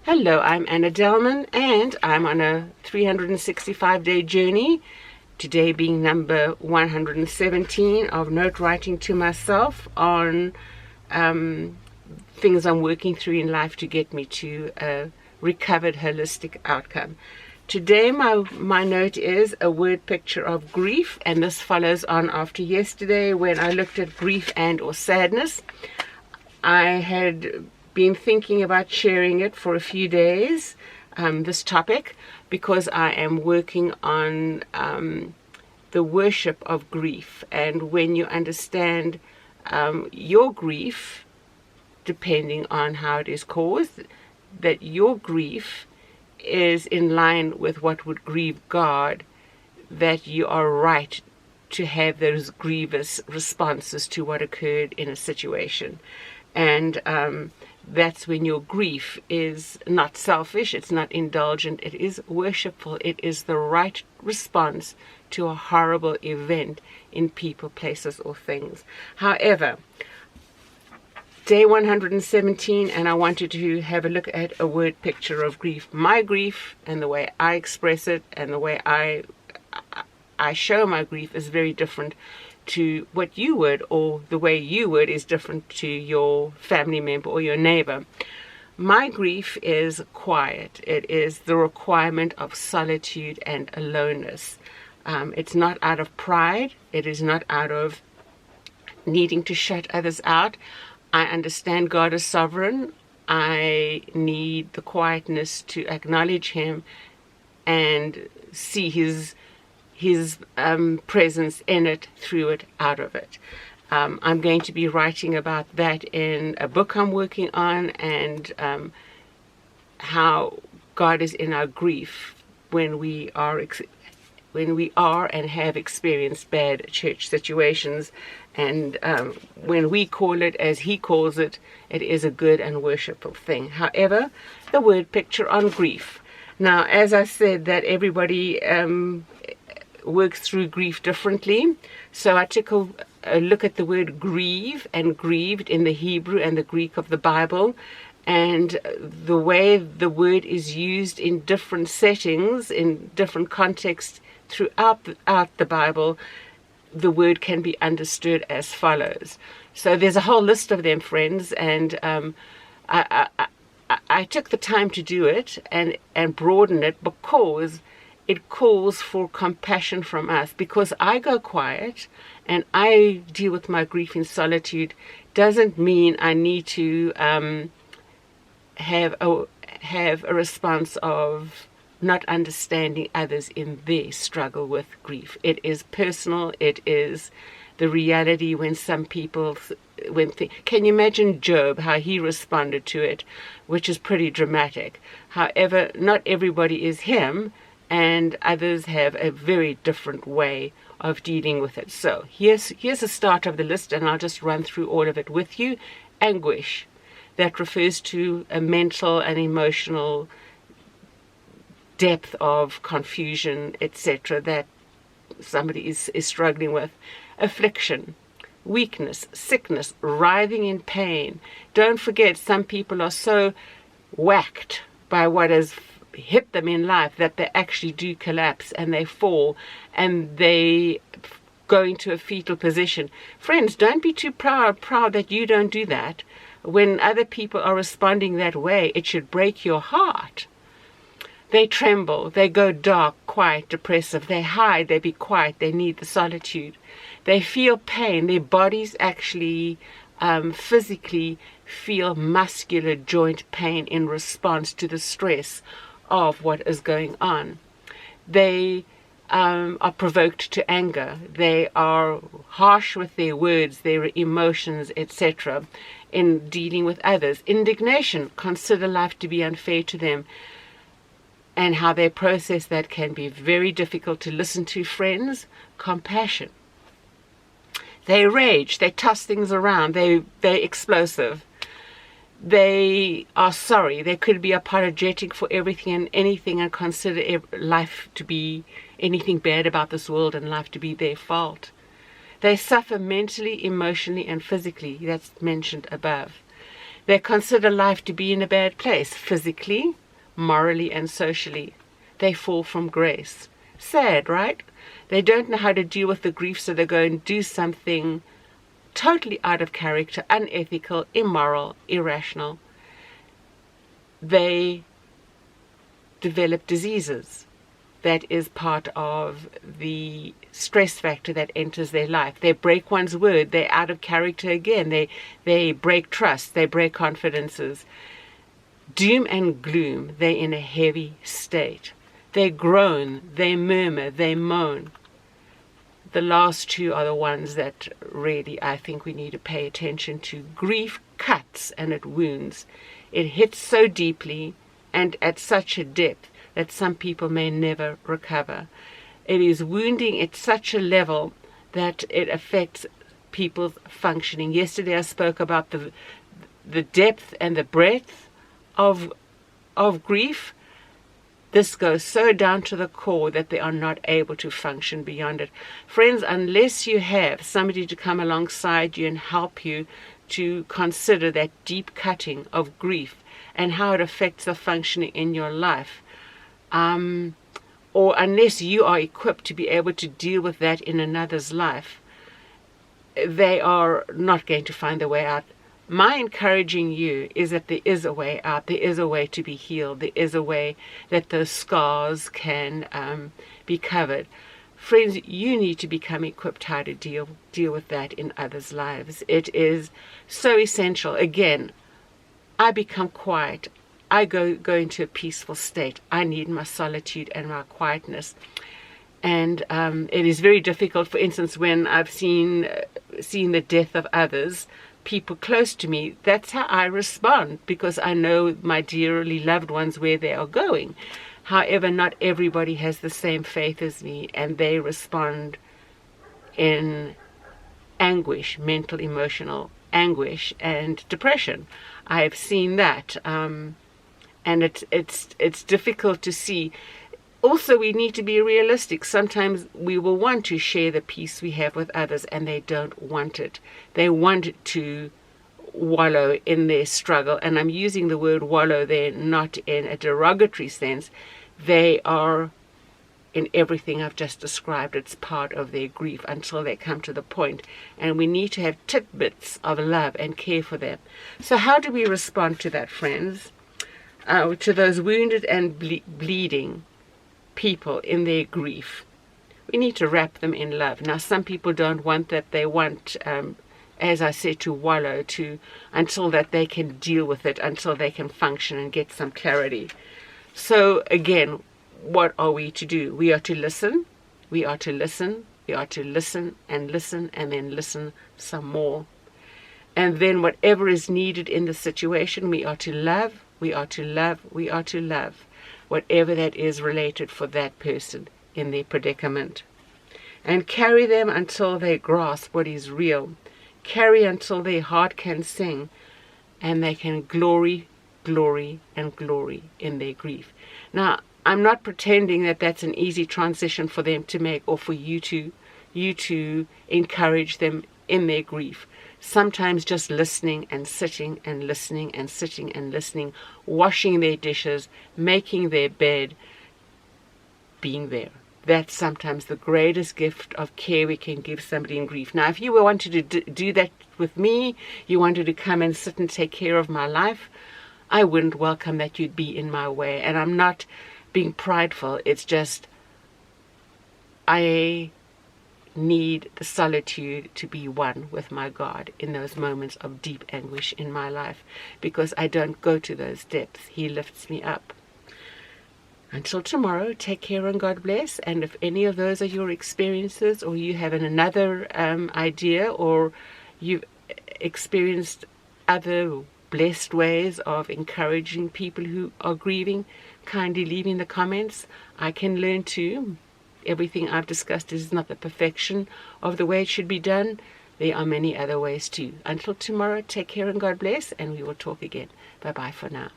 Hello, I'm Anna Delman, and I'm on a 365-day journey, today being number 117 of note writing to myself on things I'm working through in life to get me to a recovered holistic outcome. Today my note is a word picture of grief, and this follows on after yesterday when I looked at grief and or sadness. I had been thinking about sharing it for a few days, this topic, because I am working on the worship of grief. And when you understand your grief, depending on how it is caused, that your grief is in line with what would grieve God, that you are right to have those grievous responses to what occurred in a situation. And that's when your grief is not selfish, it's not indulgent, it is worshipful, it is the right response to a horrible event in people, places, or things. However, day 117, and I wanted to have a look at a word picture of grief. My grief and the way I express it and the way I show my grief is very different to what you would, or the way you would is different to your family member or your neighbor. My grief is quiet. It is the requirement of solitude and aloneness. It's not out of pride. It is not out of needing to shut others out. I understand God is sovereign. I need the quietness to acknowledge Him and see His presence in it, through it, out of it. I'm going to be writing about that in a book I'm working on, and how God is in our grief when we are and have experienced bad church situations, and when we call it as He calls it, it is a good and worshipful thing. However, the word picture on grief. Now, as I said, that everybody works through grief differently. So I took a look at the word grieve and grieved in the Hebrew and the Greek of the Bible, and the way the word is used in different settings, in different contexts throughout the Bible. The word can be understood as follows. So there's a whole list of them, friends, and I took the time to do it and broaden it, because it calls for compassion from us. Because I go quiet and I deal with my grief in solitude doesn't mean I need to have a response of not understanding others in their struggle with grief. It is personal. It is the reality when some people, can you imagine Job, how he responded to it, which is pretty dramatic. However, not everybody is him, and others have a very different way of dealing with it. So here's the start of the list, and I'll just run through all of it with you. Anguish. That refers to a mental and emotional depth of confusion, etc., that somebody is struggling with. Affliction. Weakness, sickness, writhing in pain. Don't forget, some people are so whacked by what has hit them in life that they actually do collapse and they fall and they go into a fetal position. Friends, don't be too proud that you don't do that. When other people are responding that way, it should break your heart. They tremble, they go dark, quiet, depressive, they hide, they be quiet, they need the solitude. They feel pain, their bodies actually physically feel muscular joint pain in response to the stress of what is going on. They are provoked to anger. They are harsh with their words, their emotions, etc. in dealing with others. Indignation, consider life to be unfair to them, and how they process that can be very difficult to listen to, friends. Compassion. They rage, they toss things around, they're explosive. They are sorry. They could be apologetic for everything and anything and consider life to be anything bad about this world and life to be their fault. They suffer mentally, emotionally, and physically. That's mentioned above. They consider life to be in a bad place, physically, morally, and socially. They fall from grace. Sad, right? They don't know how to deal with the grief, so they go and do something totally out of character, unethical, immoral, irrational. They develop diseases. That is part of the stress factor that enters their life. They break one's word. They're out of character again. They break trust. They break confidences. Doom and gloom. They're in a heavy state. They groan. They murmur. They moan. The last two are the ones that really I think we need to pay attention to. Grief cuts and it wounds. It hits so deeply and at such a depth that some people may never recover. It is wounding at such a level that it affects people's functioning. Yesterday I spoke about the depth and the breadth of grief. This goes so down to the core that they are not able to function beyond it. Friends, unless you have somebody to come alongside you and help you to consider that deep cutting of grief and how it affects the functioning in your life, or unless you are equipped to be able to deal with that in another's life, they are not going to find a way out. My encouraging you is that there is a way out. There is a way to be healed. There is a way that those scars can be covered. Friends, you need to become equipped how to deal with that in others' lives. It is so essential. Again, I become quiet. I go into a peaceful state. I need my solitude and my quietness. And it is very difficult, for instance, when I've seen the death of others, people close to me, that's how I respond, because I know my dearly loved ones where they are going. However, not everybody has the same faith as me, and they respond in anguish, mental, emotional anguish, and depression. I have seen that, and it's difficult to see. Also, we need to be realistic. Sometimes we will want to share the peace we have with others, and they don't want it. They want to wallow in their struggle, and I'm using the word wallow there not in a derogatory sense. They are in everything I've just described. It's part of their grief until they come to the point, and we need to have tidbits of love and care for them. So how do we respond to that, friends? To those wounded and bleeding people in their grief, we need to wrap them in love. Now, some people don't want that. They want, as I said, to wallow until that they can deal with it, until they can function and get some clarity. So again, what are we to do? We are to listen. We are to listen. We are to listen and listen and then listen some more. And then whatever is needed in the situation, we are to love. We are to love. We are to love. Whatever that is related for that person in their predicament. And carry them until they grasp what is real. Carry until their heart can sing and they can glory, glory, and glory in their grief. Now, I'm not pretending that that's an easy transition for them to make, or for you to encourage them in their grief. Sometimes just listening and sitting and listening and sitting and listening, washing their dishes, making their bed, being there. That's sometimes the greatest gift of care we can give somebody in grief. Now, if you wanted to do that with me, you wanted to come and sit and take care of my life, I wouldn't welcome that you'd be in my way. And I'm not being prideful. It's just I need the solitude to be one with my God in those moments of deep anguish in my life, because I don't go to those depths. He lifts me up. Until tomorrow, take care and God bless. And if any of those are your experiences, or you have another idea, or you've experienced other blessed ways of encouraging people who are grieving, kindly leave in the comments. I can learn too. Everything I've discussed is not the perfection of the way it should be done. There are many other ways too. Until tomorrow, take care and God bless, and we will talk again. Bye-bye for now.